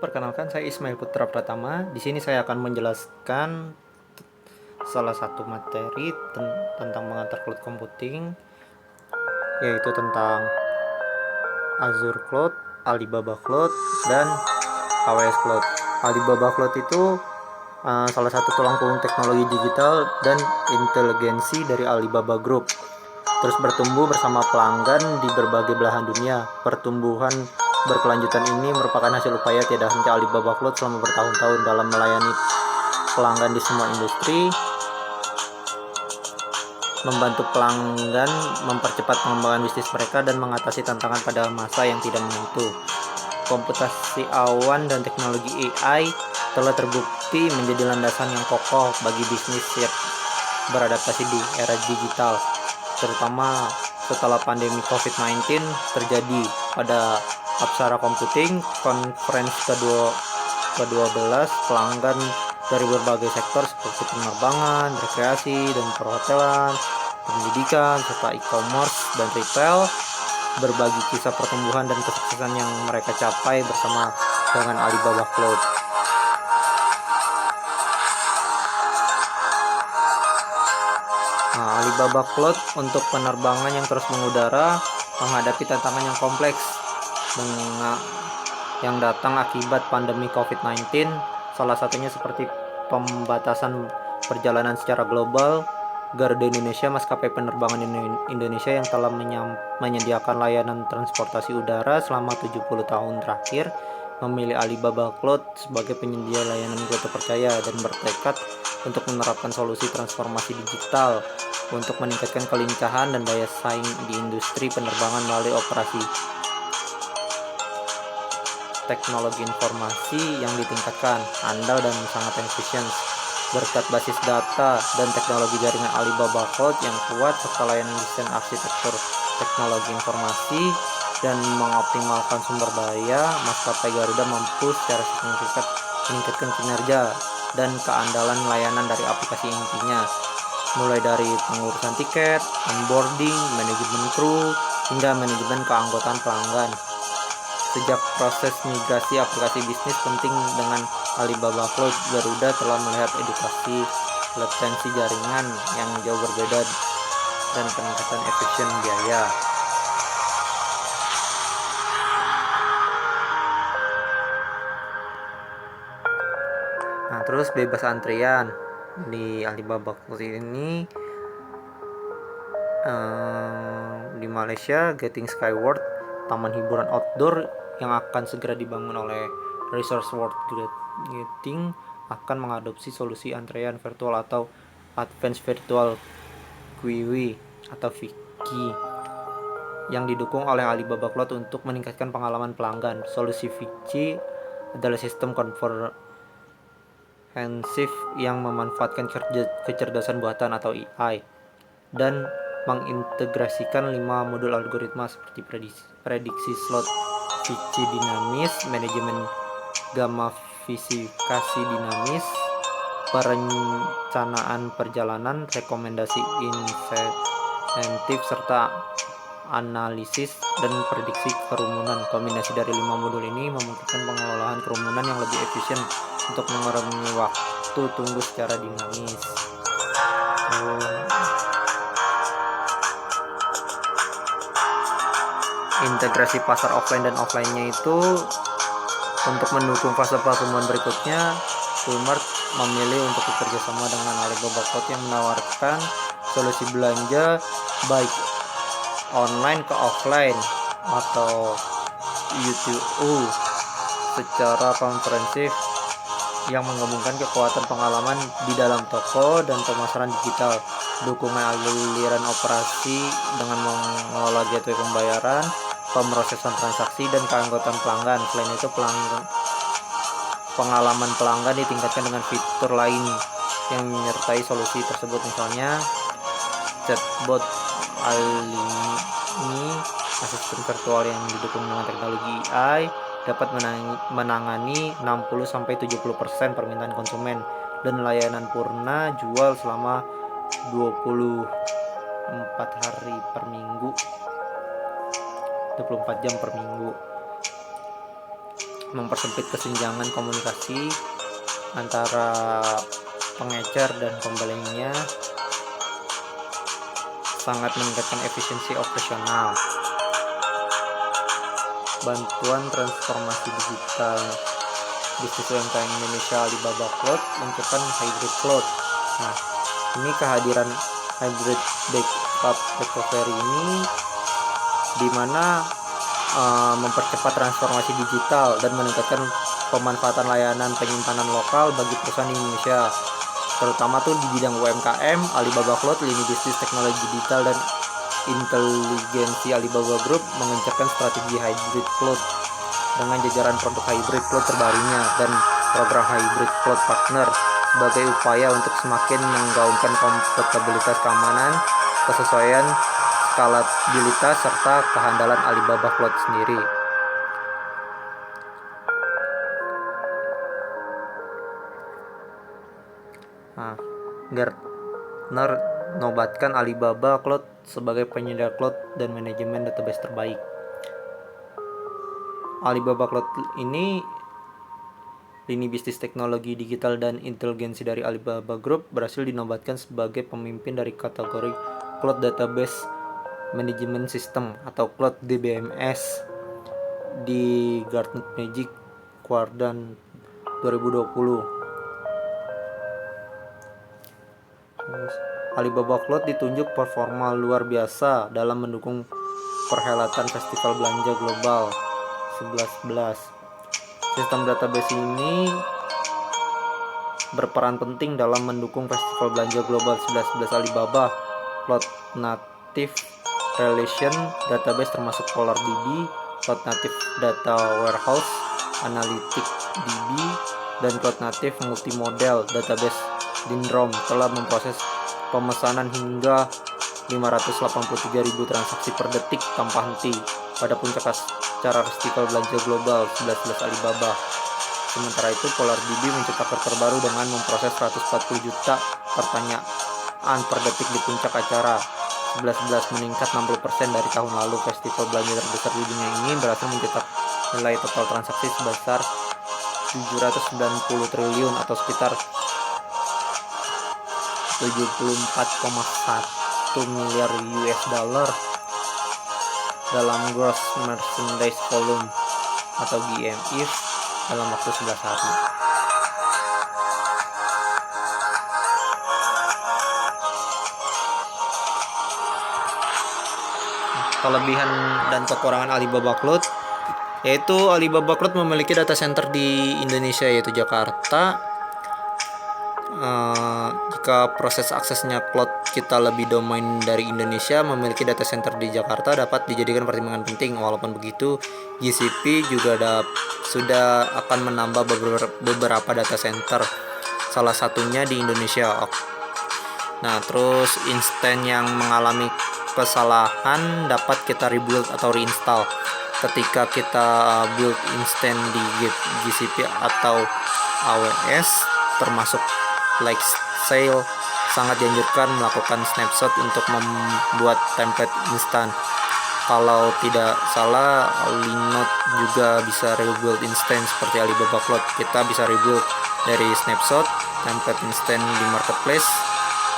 perkenalkan saya Ismail Putra Pratama. Di sini saya akan menjelaskan salah satu materi tentang mengantar cloud computing, yaitu tentang Azure Cloud, Alibaba Cloud, dan AWS Cloud. Alibaba Cloud itu salah satu tulang punggung teknologi digital dan inteligensi dari Alibaba Group. Terus bertumbuh bersama pelanggan di berbagai belahan dunia. Pertumbuhan berkelanjutan ini merupakan hasil upaya tiada henti Alibaba Cloud selama bertahun-tahun dalam melayani pelanggan di semua industri, membantu pelanggan mempercepat pengembangan bisnis mereka dan mengatasi tantangan pada masa yang tidak menentu. Komputasi awan dan teknologi AI telah terbukti menjadi landasan yang kokoh bagi bisnis siap beradaptasi di era digital, terutama setelah pandemi COVID-19 terjadi. Pada Apsara Computing Conference ke-12, pelanggan dari berbagai sektor seperti penerbangan, rekreasi, dan perhotelan, pendidikan, serta e-commerce dan retail berbagi kisah pertumbuhan dan kesuksesan yang mereka capai bersama dengan Alibaba Cloud. Alibaba Cloud untuk penerbangan yang terus mengudara menghadapi tantangan yang kompleks yang datang akibat pandemi COVID-19, salah satunya seperti pembatasan perjalanan secara global. Garuda Indonesia, maskapai penerbangan Indonesia yang telah menyediakan layanan transportasi udara selama 70 tahun terakhir, memilih Alibaba Cloud sebagai penyedia layanan cloud terpercaya dan bertekad untuk menerapkan solusi transformasi digital untuk meningkatkan kelincahan dan daya saing di industri penerbangan melalui operasi teknologi informasi yang ditingkatkan, andal, dan sangat efisien. Berkat basis data dan teknologi jaringan Alibaba Cloud yang kuat serta layanan desain arsitektur teknologi informasi dan mengoptimalkan sumber daya, maskapai Garuda mampu secara signifikan meningkatkan kinerja dan keandalan layanan dari aplikasi intinya, mulai dari pengurusan tiket, onboarding, manajemen kru, hingga manajemen keanggotaan pelanggan. Sejak proses migrasi aplikasi bisnis penting dengan Alibaba Cloud, Garuda telah melihat edukasi latensi jaringan yang jauh berbeda dan peningkatan efisien biaya. Terus bebas antrian di Alibaba Cloud ini di Malaysia, Getting Skyward, taman hiburan outdoor yang akan segera dibangun oleh Resource World Getting, akan mengadopsi solusi antrean virtual atau Advanced Virtual Queue atau VQ yang didukung oleh Alibaba Cloud untuk meningkatkan pengalaman pelanggan. Solusi VQ adalah sistem komprehensif yang memanfaatkan kecerdasan buatan atau AI dan mengintegrasikan 5 modul algoritma seperti prediksi slot VC dinamis, manajemen gamifikasi dinamis, perencanaan perjalanan, rekomendasi insentif, serta analisis dan prediksi kerumunan. Kombinasi dari 5 modul ini memungkinkan pengelolaan kerumunan yang lebih efisien untuk mengurangi waktu tunggu secara dinamis. Integrasi pasar offline dan offline-nya itu untuk mendukung fase pertumbuhan berikutnya, Walmart memilih untuk bekerja sama dengan Alibaba Cloud yang menawarkan solusi belanja baik online ke offline atau U2O secara komprehensif yang menggabungkan kekuatan pengalaman di dalam toko dan pemasaran digital, dukungan aliran operasi dengan mengelola gateway pembayaran, pemrosesan transaksi, dan keanggotaan pelanggan. Selain itu, pengalaman pelanggan ditingkatkan dengan fitur lain yang menyertai solusi tersebut, misalnya chatbot Alimi, asisten virtual yang didukung dengan teknologi AI, dapat menangani 60-70% permintaan konsumen, dan layanan purna jual selama 24 hari per minggu, 24 jam per minggu. mempersempit kesenjangan komunikasi antara pengecer dan pembelinya, sangat meningkatkan efisiensi operasional. Bantuan transformasi digital bisnis UMKM Indonesia Alibaba Cloud meluncurkan hybrid cloud. Nah, ini kehadiran hybrid backup recovery ini di mana mempercepat transformasi digital dan meningkatkan pemanfaatan layanan penyimpanan lokal bagi perusahaan Indonesia, terutama tuh di bidang UMKM. Alibaba Cloud, lini bisnis teknologi digital dan inteligensi Alibaba Group mengencarkan strategi hybrid cloud dengan jajaran produk hybrid cloud terbarunya dan program hybrid cloud partner sebagai upaya untuk semakin menggaungkan kompatibilitas keamanan, kesesuaian, skalabilitas, serta kehandalan Alibaba Cloud sendiri. Nah, Gartner nobatkan Alibaba Cloud sebagai penyedia cloud dan manajemen database terbaik. Alibaba Cloud ini lini bisnis teknologi digital dan inteligensi dari Alibaba Group berhasil dinobatkan sebagai pemimpin dari kategori Cloud Database Management System atau Cloud DBMS di Gartner Magic Quadrant 2020. Alibaba Cloud ditunjuk performa luar biasa dalam mendukung perhelatan Festival Belanja Global 11. Sistem database ini berperan penting dalam mendukung Festival Belanja Global 11 Alibaba Cloud Native Relation Database termasuk PolarDB, Cloud Native Data Warehouse, Analytic DB, dan Cloud Native Multimodal Database Dindrom telah memproses pemesanan hingga 583.000 transaksi per detik tanpa henti pada puncak acara Festival Belanja Global 11 Alibaba. Sementara itu, PolarDB mencetak rekor baru dengan memproses 140 juta pertanyaan per detik di puncak acara 11, meningkat 60% dari tahun lalu. Festival belanja terbesar di dunia ini berhasil mencetak nilai total transaksi sebesar 790 triliun atau sekitar 74,1 miliar US dollar dalam gross merchandise volume atau GMV dalam waktu 11 hari. Kelebihan dan kekurangan Alibaba Cloud, yaitu Alibaba Cloud memiliki data center di Indonesia yaitu Jakarta. Jika proses aksesnya cloud kita lebih domain dari Indonesia, memiliki data center di Jakarta dapat dijadikan pertimbangan penting. Walaupun begitu, GCP juga sudah akan menambah beberapa data center, salah satunya di Indonesia. Nah, terus instance yang mengalami kesalahan dapat kita rebuild atau reinstall. Ketika kita build instance di GCP atau AWS termasuk like sale, sangat dianjurkan melakukan snapshot untuk membuat template instan. Kalau tidak salah, Linode juga bisa rebuild instance seperti Alibaba Cloud. Kita bisa rebuild dari snapshot template instan di marketplace,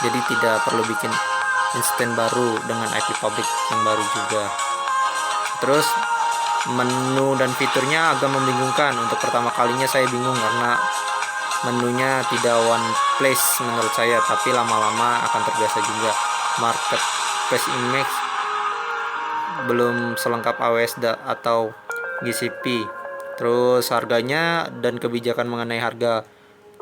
jadi tidak perlu bikin instan baru dengan IP public yang baru juga. Terus menu dan fiturnya agak membingungkan. Untuk pertama kalinya saya bingung karena menunya tidak one place menurut saya, tapi lama-lama akan terbiasa juga. Marketplace image belum selengkap AWS atau GCP. Terus harganya dan kebijakan mengenai harga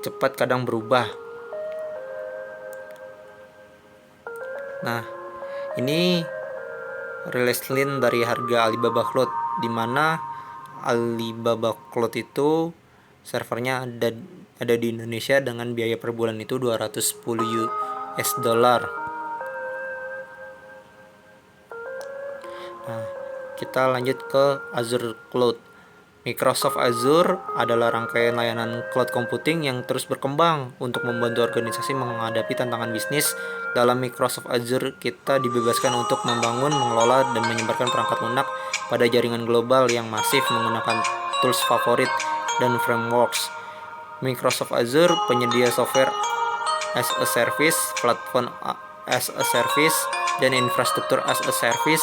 cepat kadang berubah. Nah, ini release link dari harga Alibaba Cloud, di mana Alibaba Cloud itu servernya ada di Indonesia dengan biaya per bulan itu 210 US dollar. Nah, kita lanjut ke Azure Cloud. Microsoft Azure adalah rangkaian layanan cloud computing yang terus berkembang untuk membantu organisasi menghadapi tantangan bisnis. Dalam Microsoft Azure, kita dibebaskan untuk membangun, mengelola, dan menyebarkan perangkat lunak pada jaringan global yang masif menggunakan tools favorit dan frameworks. Microsoft Azure, penyedia software as a service, platform as a service, dan infrastruktur as a service,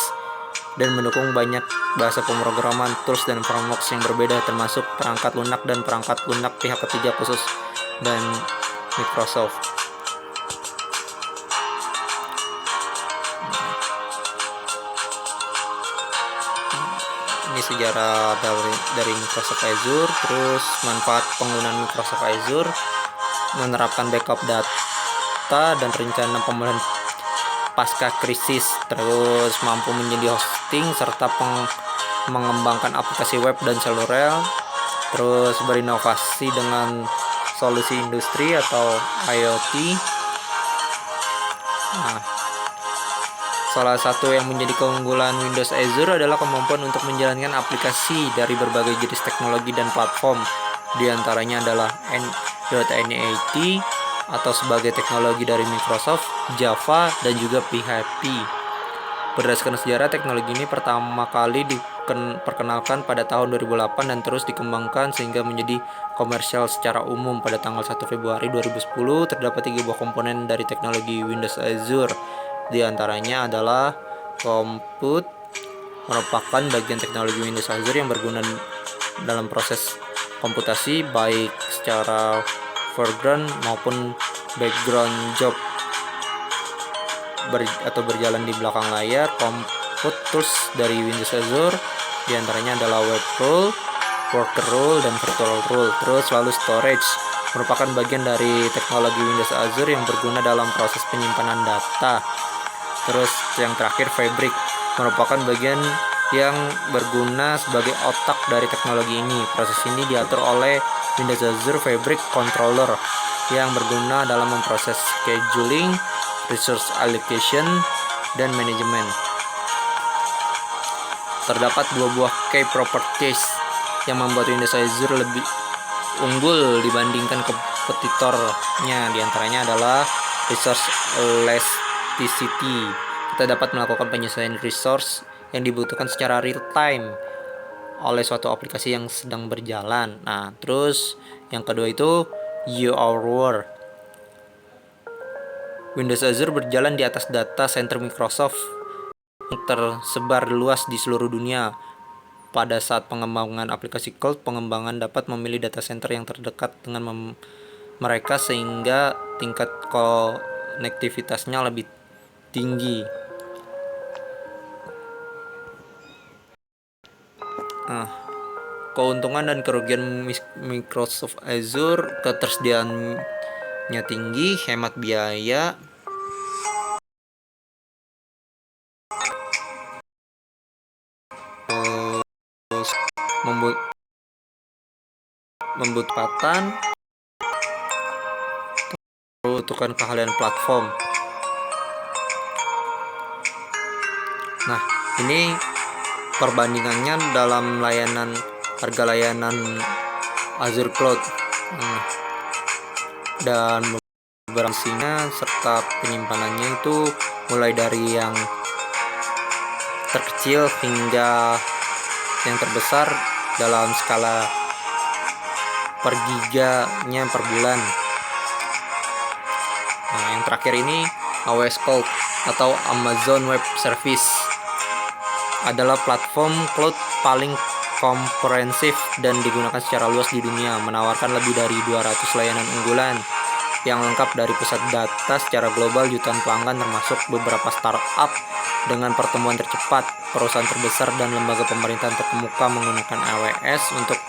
dan mendukung banyak bahasa pemrograman, tools, dan frameworks yang berbeda, termasuk perangkat lunak dan perangkat lunak pihak ketiga khusus dan Microsoft. Ini sejarah dari Microsoft Azure. Terus manfaat penggunaan Microsoft Azure: menerapkan backup data dan rencana pemulihan pasca krisis, terus mampu menjadi hosting serta mengembangkan aplikasi web dan seluler, terus berinovasi dengan solusi industri atau IoT. Nah, salah satu yang menjadi keunggulan Windows Azure adalah kemampuan untuk menjalankan aplikasi dari berbagai jenis teknologi dan platform. Di antaranya adalah .NET atau sebagai teknologi dari Microsoft, Java, dan juga PHP. Berdasarkan sejarah, teknologi ini pertama kali diperkenalkan pada tahun 2008 dan terus dikembangkan sehingga menjadi komersial secara umum pada tanggal 1 Februari 2010. Terdapat 3 buah komponen dari teknologi Windows Azure. Di antaranya adalah Compute, merupakan bagian teknologi Windows Azure yang berguna dalam proses komputasi baik secara foreground maupun background job atau berjalan di belakang layar. Compute tools dari Windows Azure diantaranya adalah web rule, worker rule, dan virtual rule. Terus lalu storage, merupakan bagian dari teknologi Windows Azure yang berguna dalam proses penyimpanan data. Terus yang terakhir Fabric, merupakan bagian yang berguna sebagai otak dari teknologi ini. Proses ini diatur oleh Windows Azure Fabric Controller yang berguna dalam memproses scheduling, resource allocation, dan manajemen. Terdapat 2 buah key properties yang membuat Windows Azure lebih unggul dibandingkan kompetitornya. Di antaranya adalah resource elasticity. Kita dapat melakukan penyesuaian resource yang dibutuhkan secara real time oleh suatu aplikasi yang sedang berjalan. Nah, terus yang kedua itu Your. Windows Azure berjalan di atas data center Microsoft yang tersebar luas di seluruh dunia. Pada saat pengembangan aplikasi cloud, pengembangan dapat memilih data center yang terdekat dengan mereka sehingga tingkat konektivitasnya lebih tinggi. Nah, keuntungan dan kerugian Microsoft Azure: ketersediaannya tinggi, hemat biaya, membutuhkan keahlian platform. Nah, ini perbandingannya dalam harga layanan Azure Cloud dan beberapa serta penyimpanannya itu mulai dari yang terkecil hingga yang terbesar dalam skala per giganya per bulan. Nah, yang terakhir ini AWS Cloud atau Amazon Web Service adalah platform cloud paling komprehensif dan digunakan secara luas di dunia, menawarkan lebih dari 200 layanan unggulan yang lengkap dari pusat data secara global, jutaan pelanggan termasuk beberapa startup dengan pertumbuhan tercepat, perusahaan terbesar, dan lembaga pemerintahan terkemuka menggunakan AWS untuk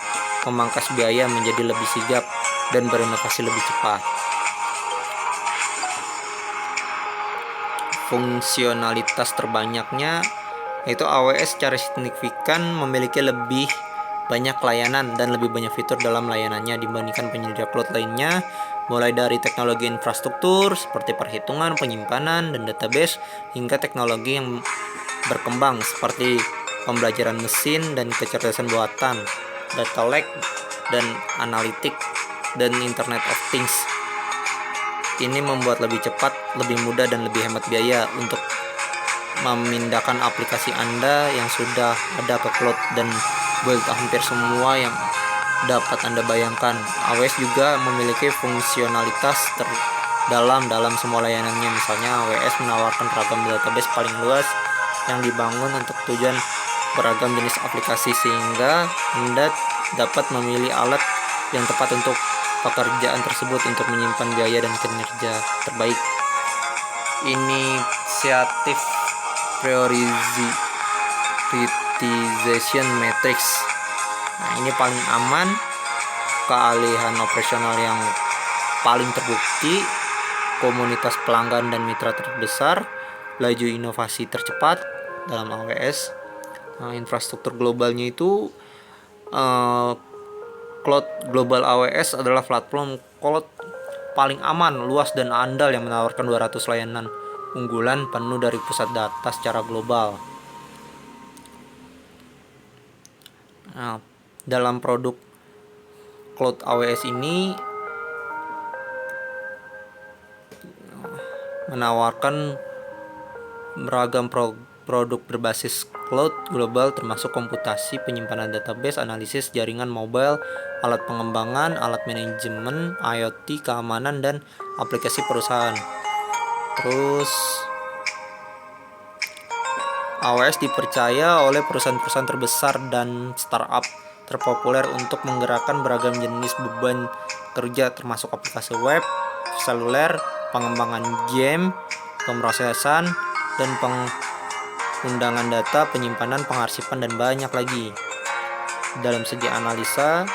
memangkas biaya, menjadi lebih sigap, dan berinovasi lebih cepat. Fungsionalitas terbanyaknya yaitu AWS secara signifikan memiliki lebih banyak layanan dan lebih banyak fitur dalam layanannya dibandingkan penyedia cloud lainnya, mulai dari teknologi infrastruktur seperti perhitungan, penyimpanan, dan database, hingga teknologi yang berkembang seperti pembelajaran mesin dan kecerdasan buatan, data lake dan analitik, dan Internet of Things. Ini membuat lebih cepat, lebih mudah, dan lebih hemat biaya untuk memindahkan aplikasi Anda yang sudah ada ke cloud dan buat hampir semua yang dapat Anda bayangkan. AWS juga memiliki fungsionalitas dalam semua layanannya. Misalnya AWS menawarkan ragam database paling luas yang dibangun untuk tujuan beragam jenis aplikasi, sehingga Anda dapat memilih alat yang tepat untuk pekerjaan tersebut untuk menyimpan biaya dan kinerja terbaik. Initiative Prioritization Matrix. Nah, ini paling aman, kealihan operasional yang paling terbukti, komunitas pelanggan dan mitra terbesar, laju inovasi tercepat dalam AWS. Nah, infrastruktur globalnya itu Cloud Global AWS adalah platform cloud paling aman, luas, dan andal yang menawarkan 200 layanan unggulan penuh dari pusat data secara global. Nah, dalam produk Cloud AWS ini menawarkan beragam produk berbasis cloud global, termasuk komputasi, penyimpanan database, analisis jaringan mobile, alat pengembangan, alat manajemen, IoT, keamanan, dan aplikasi perusahaan. Terus AWS dipercaya oleh perusahaan-perusahaan terbesar dan startup terpopuler untuk menggerakkan beragam jenis beban kerja, termasuk aplikasi web, seluler, pengembangan game, pemrosesan, dan pengundangan data, penyimpanan, pengarsipan, dan banyak lagi. Dalam segi analisa,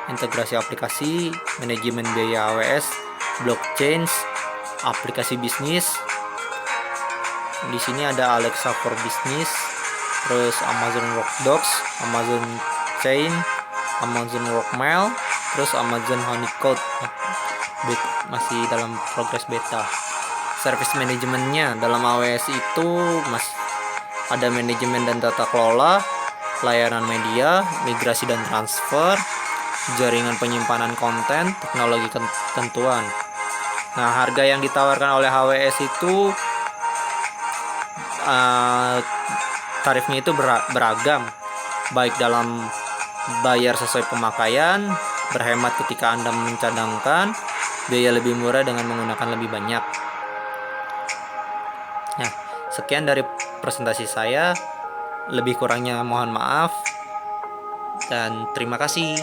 integrasi aplikasi, manajemen biaya AWS, blockchain, aplikasi bisnis. Di sini ada Alexa for Business, terus Amazon Workdocs, Amazon Chain, Amazon Workmail, terus Amazon Honeycode masih dalam progres beta. Service manajemennya dalam AWS itu ada manajemen dan tata kelola, layanan media, migrasi dan transfer, jaringan penyimpanan konten, teknologi ketentuan. Nah, harga yang ditawarkan oleh AWS itu tarifnya itu beragam, baik dalam bayar sesuai pemakaian, berhemat ketika Anda mencadangkan, biaya lebih murah dengan menggunakan lebih banyak. Nah, sekian dari presentasi saya, lebih kurangnya mohon maaf dan terima kasih.